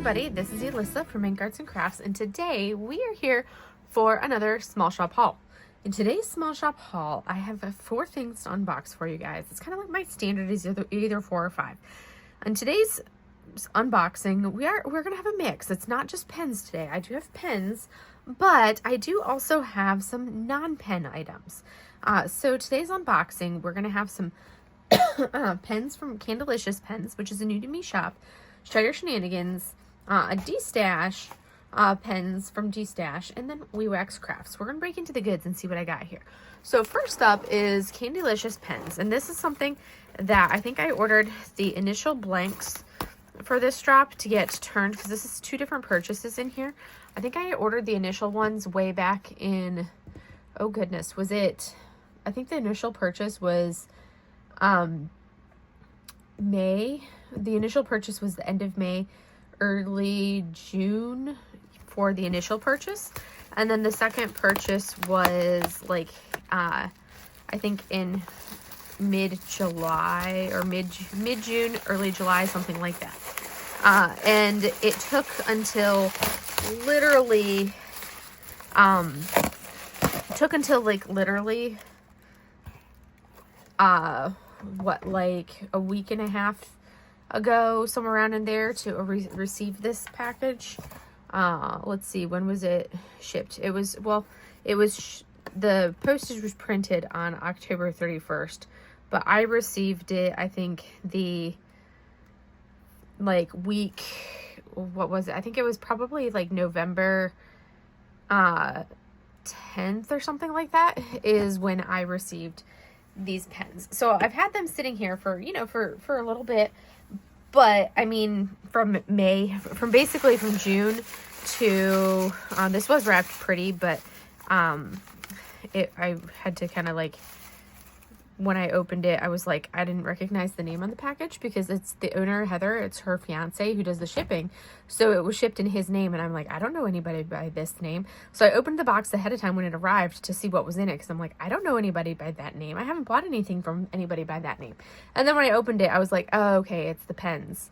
everybody, this is Alyssa from Ink Arts and Crafts, and today we are here for another small shop haul. In today's small shop haul, I have 4 things to unbox for you guys. It's kind of like my standard is either 4 or 5. In today's unboxing, we're gonna have a mix. It's not just pens today. I do have pens, but I do also have some non-pen items. So today's unboxing, we're gonna have some pens from Candlelicious Pens, which is a new to me shop. Strider Shenanigans, a D-Stash, pens from D-Stash, and then WeWax Crafts. We're going to break into the goods and see what I got here. So first up is Candlelicious Pens, and this is something that I think I ordered the initial blanks for this drop to get turned, because this is 2 different purchases in here. I think I ordered the initial ones way back in, oh goodness, was it, I think the initial purchase was May. The initial purchase was the end of May, early June for the initial purchase. And then the second purchase was like, I think in mid-July or mid-June, early July, something like that. And it took until literally, like a week and a half ago, somewhere around in there, to receive this package. Let's see, when was it shipped? It was, well, the postage was printed on October 31st, but I received it, I think, the, like, week, what was it? I think it was probably, like, November 10th or something like that is when I received these pens. So I've had them sitting here for, you know, for a little bit. But, I mean, basically from June to, this was wrapped pretty, but, I had to kind of like, when I opened it, I was like, I didn't recognize the name on the package because it's the owner, Heather, it's her fiance who does the shipping. So it was shipped in his name, and I'm like, I don't know anybody by this name. So I opened the box ahead of time when it arrived to see what was in it, because I'm like, I don't know anybody by that name. I haven't bought anything from anybody by that name. And then when I opened it, I was like, oh, okay, it's the pens.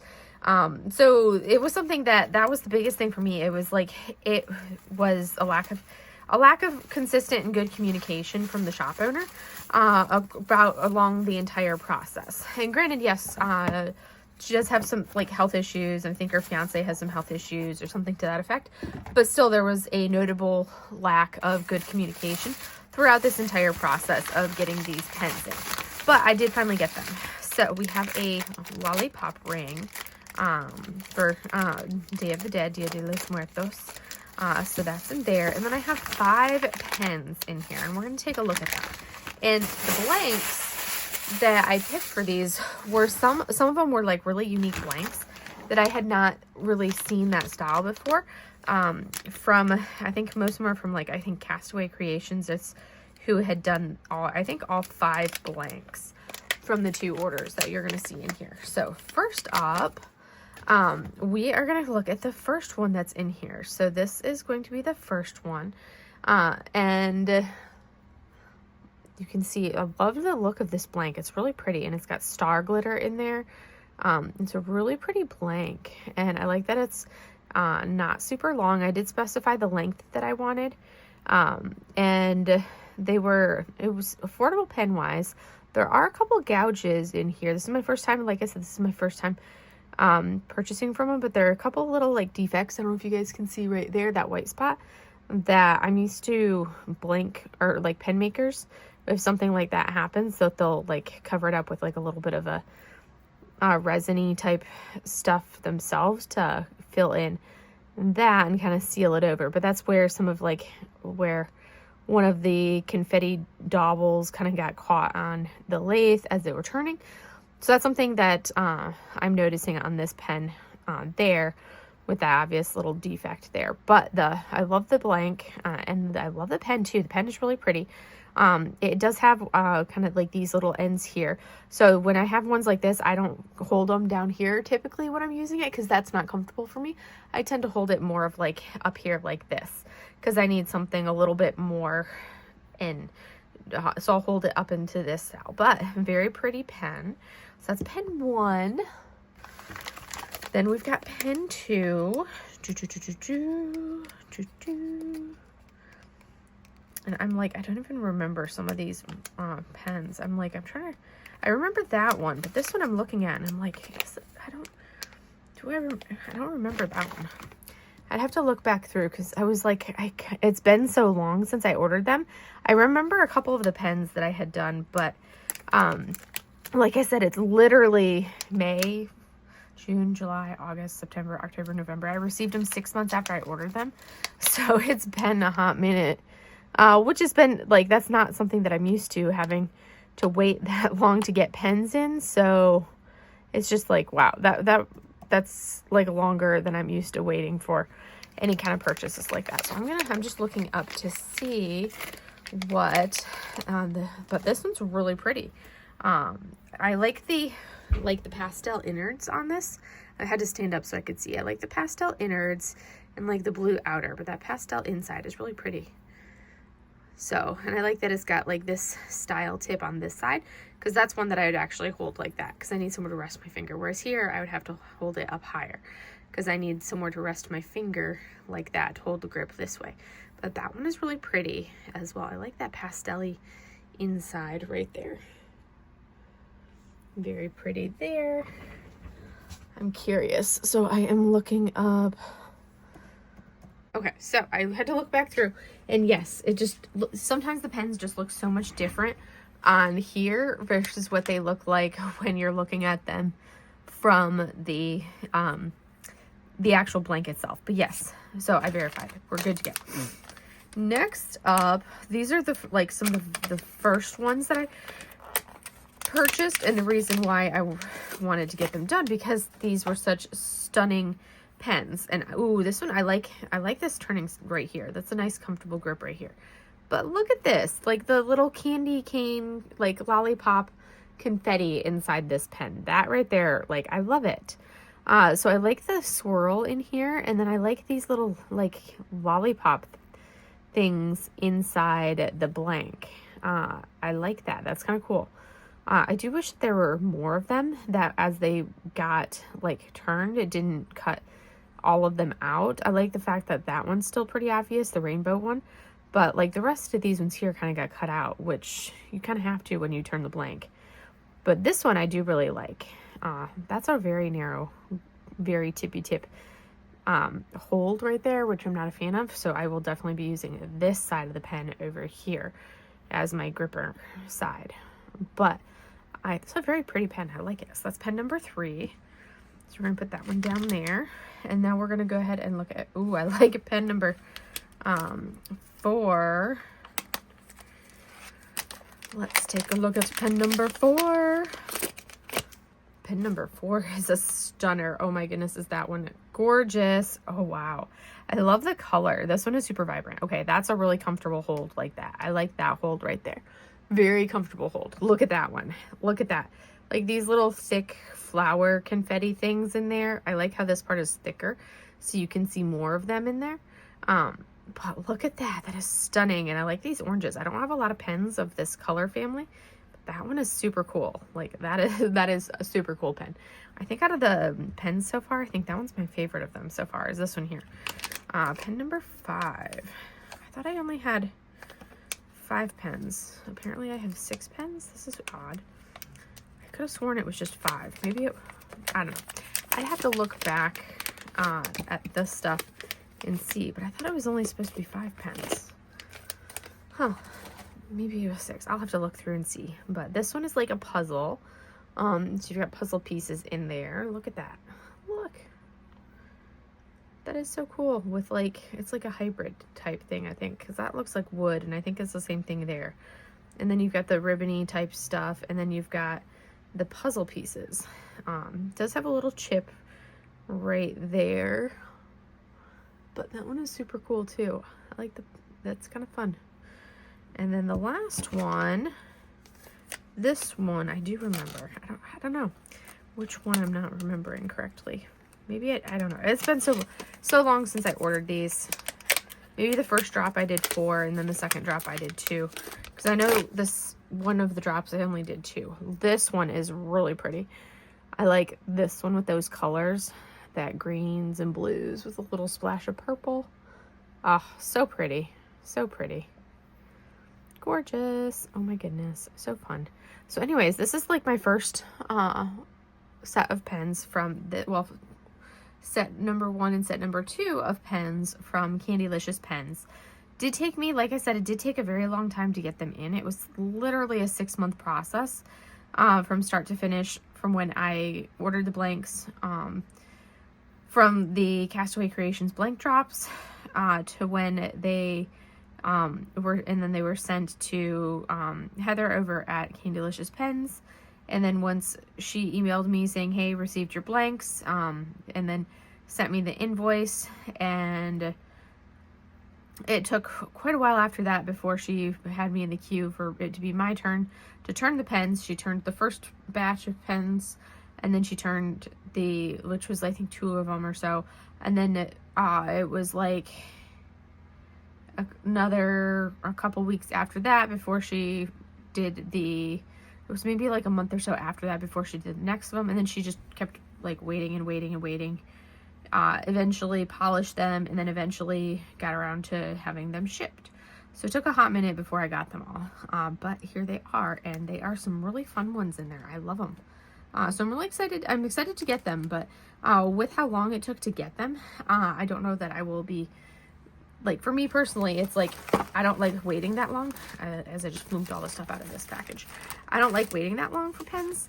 So it was something that was the biggest thing for me. It was like, it was a lack of consistent and good communication from the shop owner along the entire process. And granted, yes, she does have some like health issues. I think her fiance has some health issues or something to that effect. But still, there was a notable lack of good communication throughout this entire process of getting these pens in. But I did finally get them. So we have a lollipop ring for Day of the Dead, Dia de los Muertos. So that's in there. And then I have 5 pens in here, and we're going to take a look at them. And the blanks that I picked for these were some of them were like really unique blanks that I had not really seen that style before. From, I think most of them are from like, I think Castaway Creations. It's who had done all 5 blanks from the 2 orders that you're going to see in here. So first up, we are going to look at the first one that's in here. So this is going to be the first one. And you can see, I love the look of this blank. It's really pretty, and it's got star glitter in there. It's a really pretty blank, and I like that it's not super long. I did specify the length that I wanted, and it was affordable pen wise. There are a couple gouges in here. This is my first time, like I said, this is my first time purchasing from them, but there are a couple little like defects. I don't know if you guys can see right there, that white spot, that I'm used to blank or like pen makers. If something like that happens, so they'll like cover it up with like a little bit of a resiny type stuff themselves to fill in that and kind of seal it over. But that's where some of like where one of the confetti daubles kind of got caught on the lathe as they were turning. So that's something that I'm noticing on this pen there, with that obvious little defect there. But I love the blank, and I love the pen too. The pen is really pretty. It does have kind of like these little ends here. So when I have ones like this, I don't hold them down here typically when I'm using it, because that's not comfortable for me. I tend to hold it more of like up here like this, because I need something a little bit more in. So I'll hold it up into this style. But very pretty pen. So that's pen 1. Then we've got pen 2. And I'm like, I don't even remember some of these pens. I'm like, I remember that one, but this one I'm looking at and I'm like, I don't remember that one. I'd have to look back through because I was like, it's been so long since I ordered them. I remember a couple of the pens that I had done, but like I said, it's literally May, June, July, August, September, October, November. I received them 6 months after I ordered them. So it's been a hot minute, which has been like, that's not something that I'm used to, having to wait that long to get pens in. So it's just like, wow, that's like longer than I'm used to waiting for any kind of purchases like that. So I'm just looking up to see what, but this one's really pretty. I like the pastel innards on this. I had to stand up so I could see. I like the pastel innards and like the blue outer, but that pastel inside is really pretty. So, and I like that it's got like this style tip on this side, because that's one that I would actually hold like that, because I need somewhere to rest my finger. Whereas here, I would have to hold it up higher, because I need somewhere to rest my finger like that, to hold the grip this way. But that one is really pretty as well. I like that pastel-y inside right there. Very pretty there. I'm curious, so I am looking up. Okay, so I had to look back through, and yes, it just, sometimes the pens just look so much different on here versus what they look like when you're looking at them from the actual blank itself. But yes, so I verified it. We're good to go. Next up, these are some of the first ones that I purchased, and the reason why I wanted to get them done, because these were such stunning pens. And ooh, this one I like this turning right here. That's a nice comfortable grip right here. But look at this, like the little candy cane, like lollipop confetti inside this pen. That right there, like, I love it. So I like the swirl in here, and then I like these little like lollipop things inside the blank. I like that. That's kind of cool. I do wish there were more of them, that as they got like turned, it didn't cut all of them out. I like the fact that that one's still pretty obvious, the rainbow one, but like the rest of these ones here kind of got cut out, which you kind of have to when you turn the blank. But this one I do really like. That's a very narrow, very tippy tip hold right there, which I'm not a fan of. So I will definitely be using this side of the pen over here as my gripper side. But it's a very pretty pen. I like it. So that's pen number 3. So we're going to put that one down there. And now we're going to go ahead and look at, ooh, I like pen number 4. Let's take a look at pen number 4. Pen number 4 is a stunner. Oh my goodness, is that one gorgeous? Oh wow. I love the color. This one is super vibrant. Okay, that's a really comfortable hold like that. I like that hold right there. Very comfortable hold. Look at that one. Look at that. Like these little thick flower confetti things in there. I like how this part is thicker, so you can see more of them in there. But look at that. That is stunning. And I like these oranges. I don't have a lot of pens of this color family, but that one is super cool. Like that is a super cool pen. I think out of the pens so far, I think that one's my favorite of them so far, is this one here. Pen number 5. I thought I only had 5 pens. Apparently I have 6 pens. This is odd. I could have sworn it was just 5. Maybe I don't know. I'd have to look back at this stuff and see, but I thought it was only supposed to be 5 pens. Huh. Maybe it was 6. I'll have to look through and see. But this one is like a puzzle. So you've got puzzle pieces in there. Look at that. Look. That is so cool with like, it's like a hybrid type thing, I think, because that looks like wood, and I think it's the same thing there. And then you've got the ribbony type stuff, and then you've got the puzzle pieces. It does have a little chip right there, but that one is super cool too. I like that's kind of fun. And then the last one, this one I do remember. I don't know which one I'm not remembering correctly. Maybe I don't know. It's been so long since I ordered these. Maybe the first drop I did 4, and then the second drop I did 2. Because I know this one of the drops I only did 2. This one is really pretty. I like this one with those colors. that greens and blues with a little splash of purple. Oh, so pretty. So pretty. Gorgeous. Oh my goodness. So fun. So anyways, this is like my first set of pens from the, well, set number 1 and set number 2 of pens from Candylicious Pens. Did take me, like I said, it did take a very long time to get them in. It was literally a 6-month process from start to finish, from when I ordered the blanks from the Castaway Creations blank drops to when they were, and then they were sent to Heather over at Candylicious Pens. And then once she emailed me saying, hey, received your blanks, and then sent me the invoice, and it took quite a while after that before she had me in the queue for it to be my turn to turn the pens. She turned the first batch of pens, and then she turned which was I think 2 of them or so, and then it was like a couple weeks after that before she did it was maybe like a month or so after that before she did the next of them, and then she just kept like waiting and waiting and waiting. Eventually polished them, and then eventually got around to having them shipped. So it took a hot minute before I got them all, but here they are, and they are some really fun ones in there. I love them. So I'm really excited. I'm excited to get them, but with how long it took to get them, I don't know that I will be, like, for me personally, it's like, I don't like waiting that long, as I just moved all the stuff out of this package. I don't like waiting that long for pens.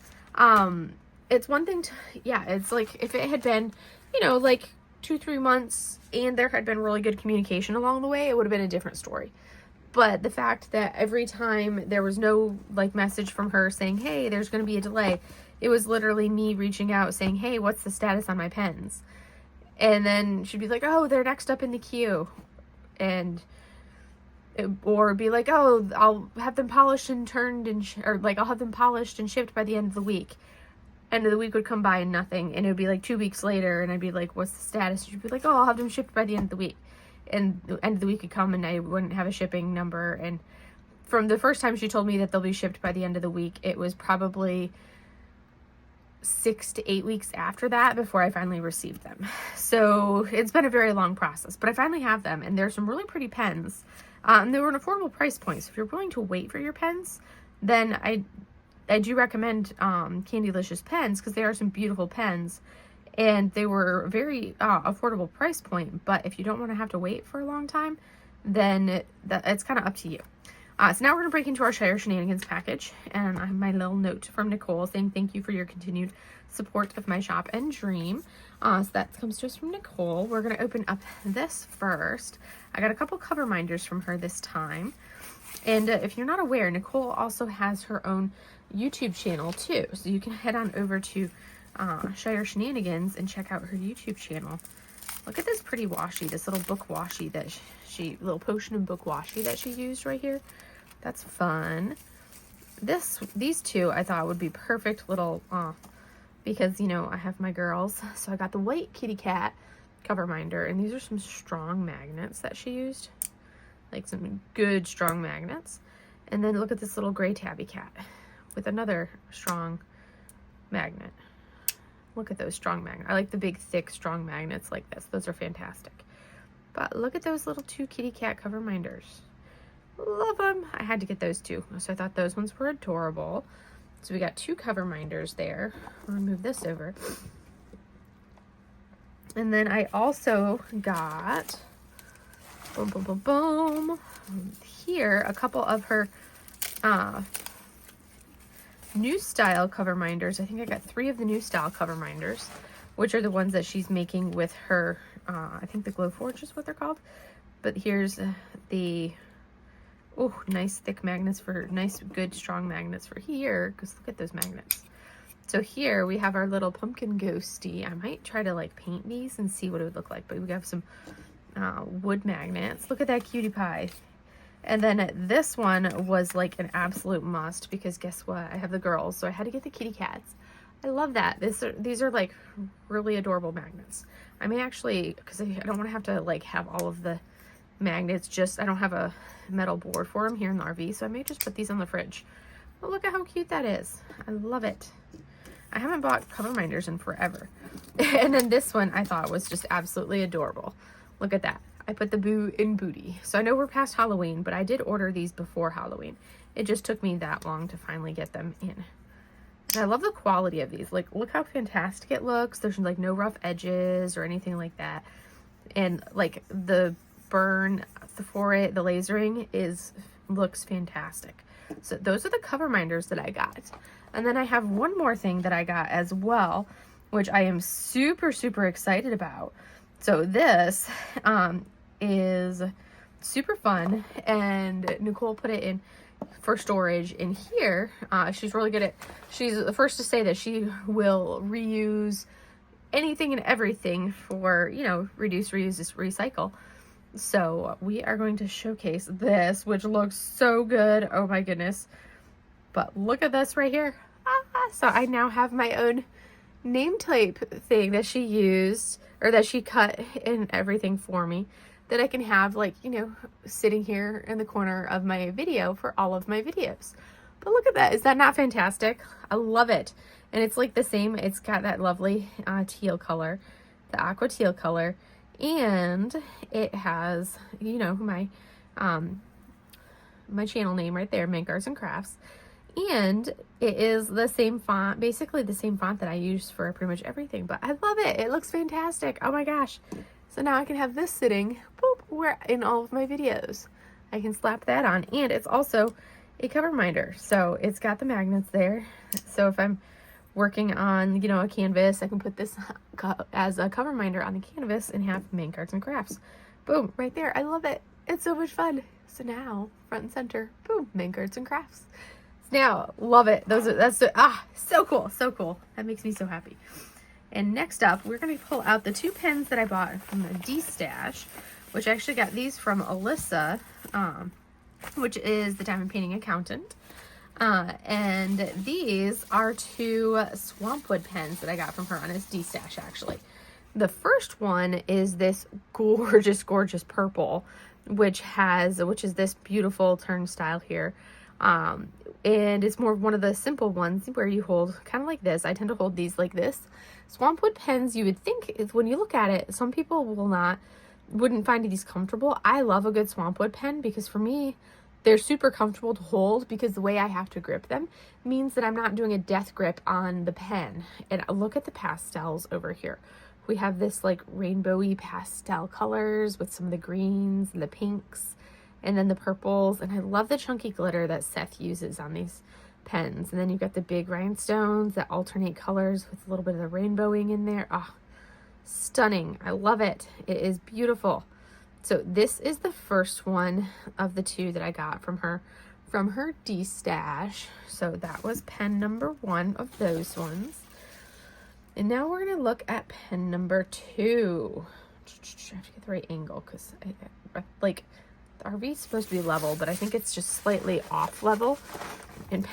It's one thing to, yeah, it's like, if it had been, you know, like 2-3 months and there had been really good communication along the way, it would have been a different story. But the fact that every time there was no like message from her saying, hey, there's going to be a delay, it was literally me reaching out saying, hey, what's the status on my pens? And then she'd be like, oh, they're next up in the queue. And or be like, oh, I'll have them polished and turned and or like I'll have them polished and shipped by the end of the week. End of the week would come by and nothing, and it would be like 2 weeks later, and I'd be like, what's the status? She'd be like, oh, I'll have them shipped by the end of the week. And the end of the week would come and I wouldn't have a shipping number. And from the first time she told me that they'll be shipped by the end of the week, it was probably 6 to 8 weeks after that before I finally received them. So it's been a very long process, but I finally have them, and there's some really pretty pens. And they were an affordable price point. So if you're willing to wait for your pens, then I do recommend Candylicious Pens, because they are some beautiful pens, and they were very affordable price point. But if you don't want to have to wait for a long time, then it's kind of up to you. So now we're going to break into our Shire Shenanigans package, and I have my little note from Nicole saying thank you for your continued support of my shop and dream. So that comes to us from Nicole. We're going to open up this first. I got a couple cover minders from her this time. And if you're not aware, Nicole also has her own YouTube channel too. So you can head on over to Shire Shenanigans and check out her YouTube channel. Look at this pretty washi, this little book washi that little potion and book washi that she used right here. That's fun. These two I thought would be perfect little, because, you know, I have my girls. So I got the white kitty cat cover minder, and these are some strong magnets that she used. Like some good strong magnets. And then look at this little gray tabby cat with another strong magnet. Look at those strong magnets. I like the big, thick, strong magnets like this. Those are fantastic. But look at those little 2 kitty cat cover minders. Love them. I had to get those too. So I thought those ones were adorable. So we got 2 cover minders there. I'll move this over. And then I also got, boom, boom, boom, boom, here, a couple of her new style cover minders. I think I got 3 of the new style cover minders, which are the ones that she's making with her, I think the Glowforge is what they're called. But here's the, oh, nice thick magnets for, nice, good, strong magnets for here, because look at those magnets. So here we have our little pumpkin ghosty. I might try to like paint these and see what it would look like, but we have some wood magnets. Look at that cutie pie. And then this one was like an absolute must, because guess what? I have the girls, so I had to get the kitty cats. I love that. These are like really adorable magnets. I may actually, because I don't want to have to like have all of the magnets, just I don't have a metal board for them here in the RV, so I may just put these on the fridge. Oh, look at how cute that is. I love it. I haven't bought cover minders in forever. And then this one I thought was just absolutely adorable. Look at that. I put the boo in booty. So I know we're past Halloween, but I did order these before Halloween. It just took me that long to finally get them in. And I love the quality of these. Like, look how fantastic it looks. There's like no rough edges or anything like that. And like the burn for it, the lasering looks fantastic. So those are the cover minders that I got. And then I have one more thing that I got as well, which I am super, super excited about. So this is super fun, and Nicole put it in for storage in here. She's really good at, she's the first to say that she will reuse anything and everything for, you know, reduce, reuse, recycle. So we are going to showcase this, which looks so good. Oh my goodness. But look at this right here. So I now have my own name tape thing that she used, or that she cut and everything for me, that I can have, like, you know, sitting here in the corner of my video for all of my videos. But look at that. Is that not fantastic? I love it. And it's like the same. It's got that lovely teal color, the aqua teal color. And it has, you know, my my channel name right there, Mink Arts and Crafts. And it is the same font, basically the same font that I use for pretty much everything. But I love it. It looks fantastic. Oh my gosh. So now I can have this sitting, boop, where in all of my videos. I can slap that on. And it's also a cover minder. So it's got the magnets there. So if I'm working on, you know, a canvas, I can put this as a cover minder on the canvas and have Mink Arts and Crafts. Boom, right there. I love it. It's so much fun. So now, front and center, boom, Mink Arts and Crafts. Now, love it. That's so cool, so cool. That makes me so happy. And next up, we're going to pull out the 2 pens that I bought from the D-Stash, which I actually got these from Alyssa, which is the Diamond Painting Accountant. And these are 2 Swampwood pens that I got from her on his D-Stash, actually. The first one is this gorgeous, gorgeous purple, which is this beautiful turnstile here. And it's more one of the simple ones where you hold kind of like this. I tend to hold these like this. Swampwood pens, you would think, when you look at it, some people wouldn't find these comfortable. I love a good Swampwood pen because for me, they're super comfortable to hold because the way I have to grip them means that I'm not doing a death grip on the pen. And look at the pastels over here. We have this like rainbowy pastel colors with some of the greens and the pinks, and then the purples, and I love the chunky glitter that Seth uses on these pens. And then you've got the big rhinestones that alternate colors with a little bit of the rainbowing in there. Ah, stunning. I love it. It is beautiful. So this is the first one of the 2 that I got from her D-Stash. So that was pen number 1 of those ones. And now we're going to look at pen number 2. I have to get the right angle because like, the RV is supposed to be level, but I think it's just slightly off level. And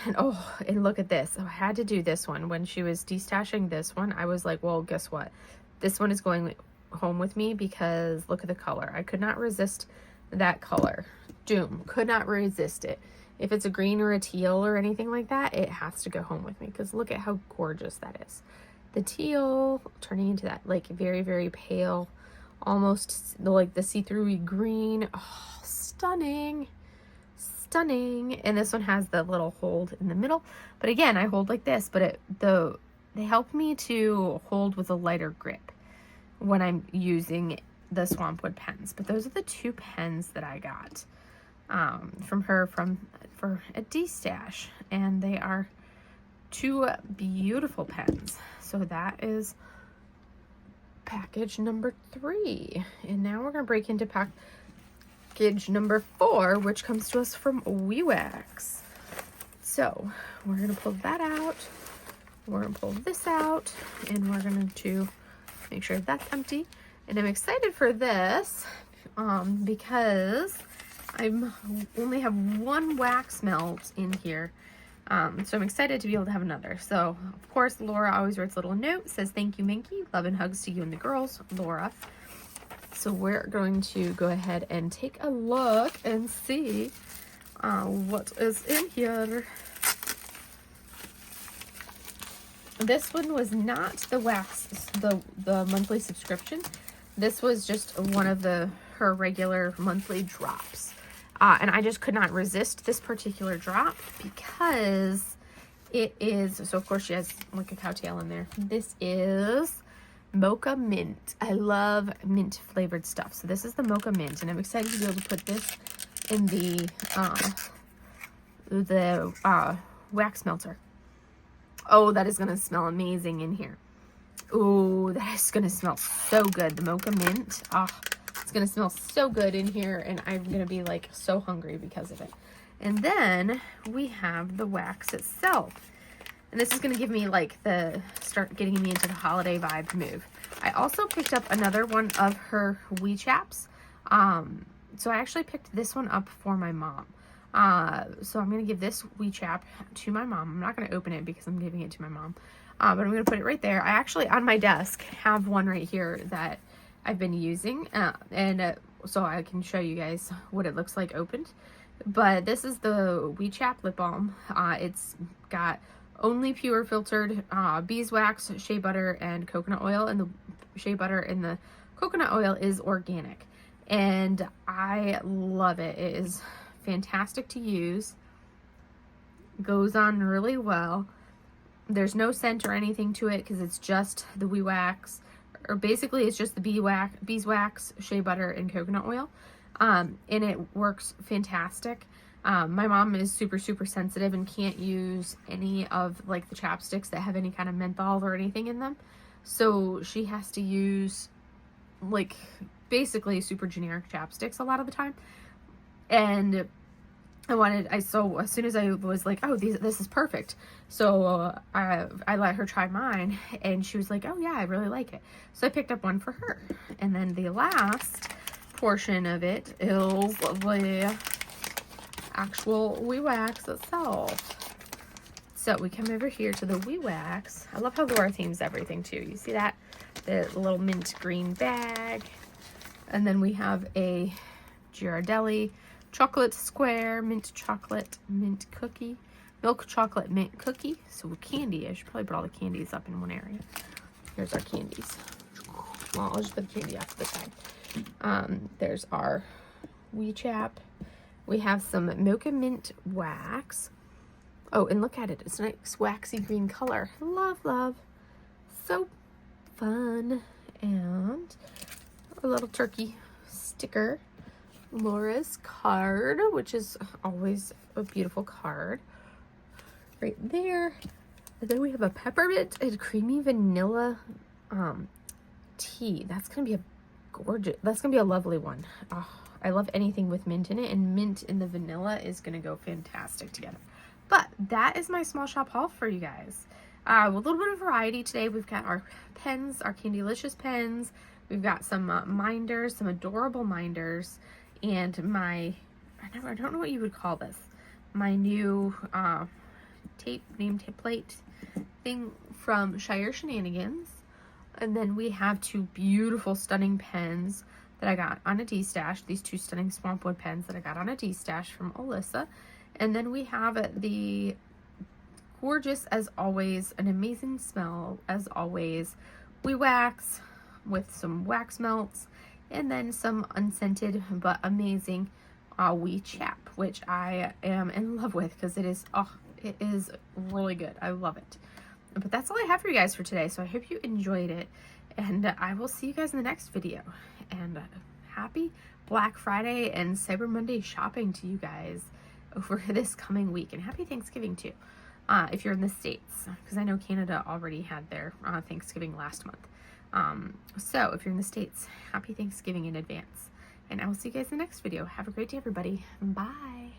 look at this. So I had to do this one. When she was destashing this one, I was like, well, guess what? This one is going home with me because look at the color. I could not resist that color. Doom. Could not resist it. If it's a green or a teal or anything like that, it has to go home with me because look at how gorgeous that is. The teal turning into that like very, very pale, almost like the see-through green. Oh, stunning. And this one has the little hold in the middle, but again, I hold like this, but they help me to hold with a lighter grip when I'm using the Swampwood pens. But those are the 2 pens that I got from her for a D-Stash, and they are 2 beautiful pens. So that is package number 3, and now we're gonna break into package number 4, which comes to us from WeWax. So we're gonna pull that out, we're gonna pull this out, and we're going to make sure that's empty. And I'm excited for this because I only have 1 wax melt in here. So I'm excited to be able to have another. So, of course, Laura always writes a little note, says, "Thank you, Minky. Love and hugs to you and the girls, Laura." So we're going to go ahead and take a look and see what is in here. this one was not the wax, the monthly subscription. This was just one of her regular monthly drops. And I just could not resist this particular drop because it is, so of course she has like a cacao tail in there. This is Mocha Mint. I love mint flavored stuff. So this is the Mocha Mint, and I'm excited to be able to put this in the wax melter. Oh, that is going to smell amazing in here. Oh, that is going to smell so good. The Mocha Mint. Oh, it's going to smell so good in here, and I'm going to be like so hungry because of it. And then we have the wax itself. And this is going to give me like start getting me into the holiday vibe move. I also picked up another one of her Wee Chaps. So I actually picked this one up for my mom. So I'm going to give this Wee Chap to my mom. I'm not going to open it because I'm giving it to my mom. But I'm going to put it right there. I actually, on my desk, have one right here that I've been using. So I can show you guys what it looks like opened. But this is the Wee Chap Lip Balm. It's got only pure filtered beeswax, shea butter, and coconut oil. And the shea butter and the coconut oil is organic. And I love it. It is fantastic to use. Goes on really well. There's no scent or anything to it because it's just the wee wax, or basically it's just the beeswax, shea butter, and coconut oil. And it works fantastic. My mom is super sensitive and can't use any of like the chapsticks that have any kind of menthol or anything in them. So she has to use like basically super generic chapsticks a lot of the time. And so as soon as I was like, oh, this is perfect. So I let her try mine, and she was like, oh yeah, I really like it. So I picked up one for her. And then the last portion of it is the actual Wee Wax itself. So we come over here to the Wee Wax. I love how Laura themes everything too. You see that? The little mint green bag. And then we have a Ghirardelli chocolate square, mint chocolate, mint cookie, milk chocolate mint cookie. So candy, I should probably put all the candies up in one area. Here's our candies. Well, I'll just put the candy off to the side. There's our Wee Chap. We have some Mocha Mint wax. Oh, and look at it. It's a nice waxy green color. Love. So fun. And a little turkey sticker. Laura's card, which is always a beautiful card. Right there. And then we have a peppermint and creamy vanilla tea. That's going to be a gorgeous, that's going to be a lovely one. Oh, I love anything with mint in it, and mint and the vanilla is going to go fantastic together. But that is my small shop haul for you guys. A little bit of variety today. We've got our pens, our Candylicious pens. We've got some minders, some adorable minders, and I don't know what you would call this. My new name plate thing from Shire Shenanigans. And then we have two beautiful, stunning pens that I got on a D-stash. These two stunning Swampwood pens that I got on a D-stash from Alyssa. And then we have the gorgeous, as always, an amazing smell, as always, Wee Wax with some wax melts, and then some unscented but amazing Wee Chap, which I am in love with because it is really good. I love it. But that's all I have for you guys for today, so I hope you enjoyed it, and I will see you guys in the next video. And happy Black Friday and Cyber Monday shopping to you guys over this coming week, and happy Thanksgiving too, if you're in the States, because I know Canada already had their Thanksgiving last month. So if you're in the States, happy Thanksgiving in advance, and I will see you guys in the next video. Have a great day, everybody. Bye.